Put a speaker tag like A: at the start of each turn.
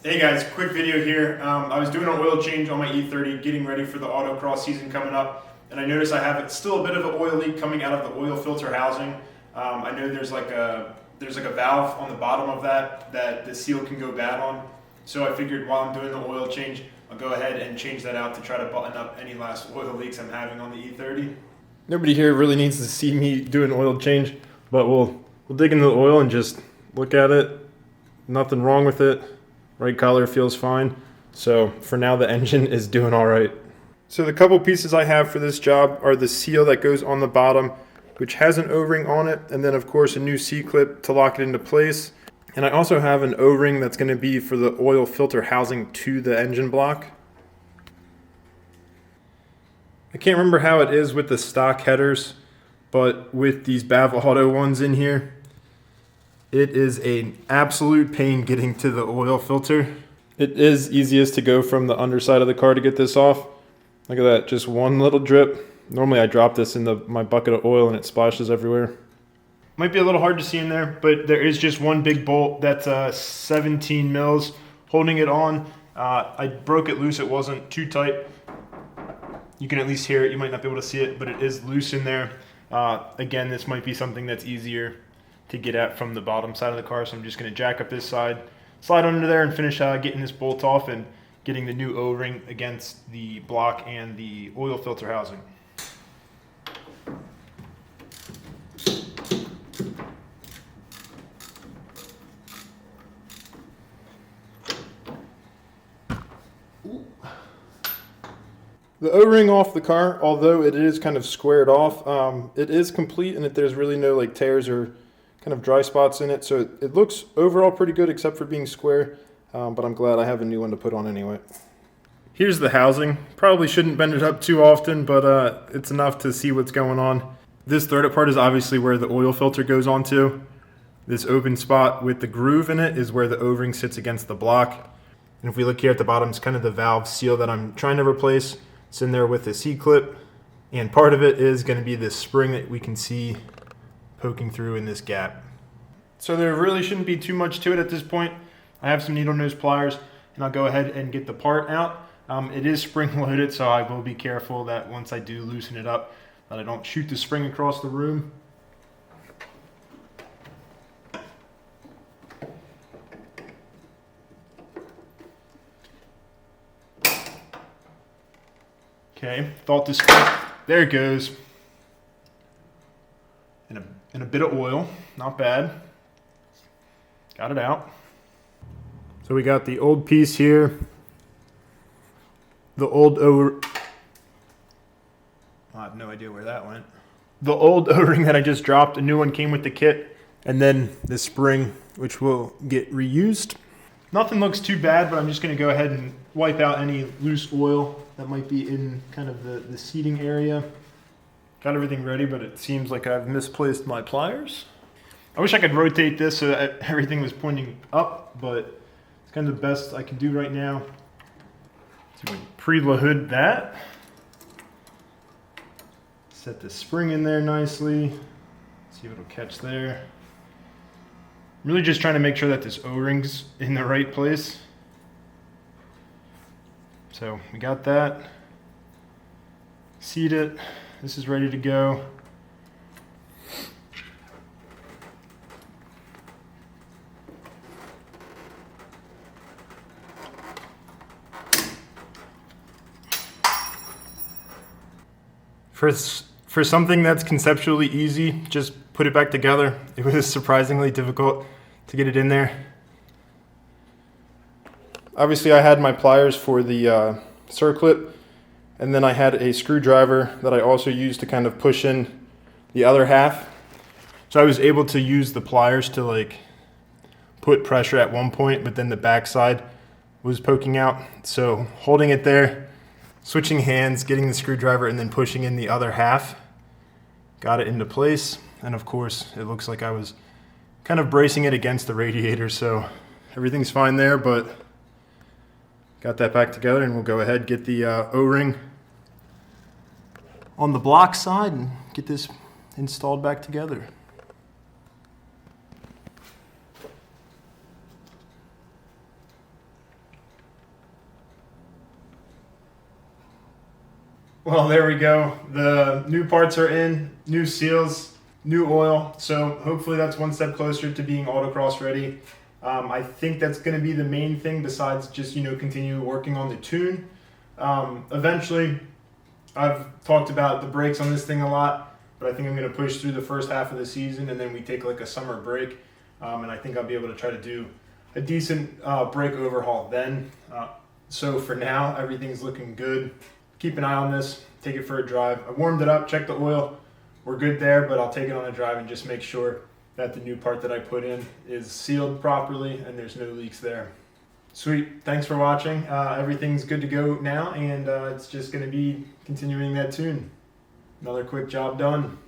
A: Hey guys, quick video here. I was doing an oil change on my E30, getting ready for the autocross season coming up, and I noticed I have still a bit of an oil leak coming out of the oil filter housing. I know there's like a valve on the bottom of that the seal can go bad on. So I figured while I'm doing the oil change, I'll go ahead and change that out to try to button up any last oil leaks I'm having on the E30.
B: Nobody here really needs to see me do an oil change, but we'll dig into the oil and just look at it. Nothing wrong with it. Right color feels fine. So for now, the engine is doing all right. So the couple pieces I have for this job are the seal that goes on the bottom, which has an O-ring on it, and then of course a new C-clip to lock it into place. And I also have an O-ring that's going to be for the oil filter housing to the engine block. I can't remember how it is with the stock headers, but with these BAV Auto ones in here, it is an absolute pain getting to the oil filter. It is easiest to go from the underside of the car to get this off. Look at that, just one little drip. Normally I drop this in my bucket of oil and it splashes everywhere.
A: Might be a little hard to see in there, but there is just one big bolt that's 17 mils holding it on. I broke it loose, it wasn't too tight. You can at least hear it, you might not be able to see it, but it is loose in there. Again, this might be something that's easier to get at from the bottom side of the car, so I'm just going to jack up this side, slide under there, and finish getting this bolt off and getting the new O-ring against the block and the oil filter housing.
B: The O-ring off the car, although it is kind of squared off, it is complete, and there's really no like tears or kind of dry spots in it, so it looks overall pretty good except for being square, but I'm glad I have a new one to put on anyway. Here's the housing. Probably shouldn't bend it up too often, but it's enough to see what's going on. This threaded part is obviously where the oil filter goes onto. This open spot with the groove in it is where the O-ring sits against the block. And if we look here at the bottom, it's kind of the valve seal that I'm trying to replace. It's in there with the C-clip, and part of it is going to be this spring that we can see poking through in this gap.
A: So there really shouldn't be too much to it at this point. I have some needle nose pliers, and I'll go ahead and get the part out. It is spring loaded, so I will be careful that once I do loosen it up, that I don't shoot the spring across the room. Okay, thought this, there it goes. And a bit of oil, not bad. Got it out.
B: So we got the old piece here. The old
A: I have no idea where that went. The old O-ring that I just dropped, a new one came with the kit.
B: and then the spring, which will get reused.
A: Nothing looks too bad, but I'm just going to go ahead and wipe out any loose oil that might be in kind of the seating area.
B: Got everything ready, but it seems like I've misplaced my pliers.
A: I wish I could rotate this so that everything was pointing up, but it's kind of the best I can do right now. So we preload that. Set the spring in there nicely. See if it'll catch there. I'm really just trying to make sure that this O-ring's in the right place. So we got that. Seat it. This is ready to go.
B: For something that's conceptually easy, just put it back together. It was surprisingly difficult to get it in there. Obviously I had my pliers for the circlip, and then I had a screwdriver that I also used to kind of push in the other half. So I was able to use the pliers to like put pressure at one point, but then the backside was poking out. So holding it there, switching hands, getting the screwdriver, and then pushing in the other half, got it into place. And of course, it looks like I was kind of bracing it against the radiator, so everything's fine there, but got that back together, and we'll go ahead and get the O-ring on the block side and get this installed back together.
A: Well, there we go. The new parts are in, new seals, new oil. So hopefully that's one step closer to being autocross ready. I think that's going to be the main thing besides just, continue working on the tune. Eventually, I've talked about the brakes on this thing a lot, but I think I'm going to push through the first half of the season and then we take like a summer break. And I think I'll be able to try to do a decent brake overhaul then. So for now, everything's looking good. Keep an eye on this, take it for a drive. I warmed it up, checked the oil. We're good there, but I'll take it on a drive and just make sure that the new part that I put in is sealed properly and there's no leaks there. Sweet, thanks for watching. Everything's good to go now, and it's just gonna be continuing that tune. Another quick job done.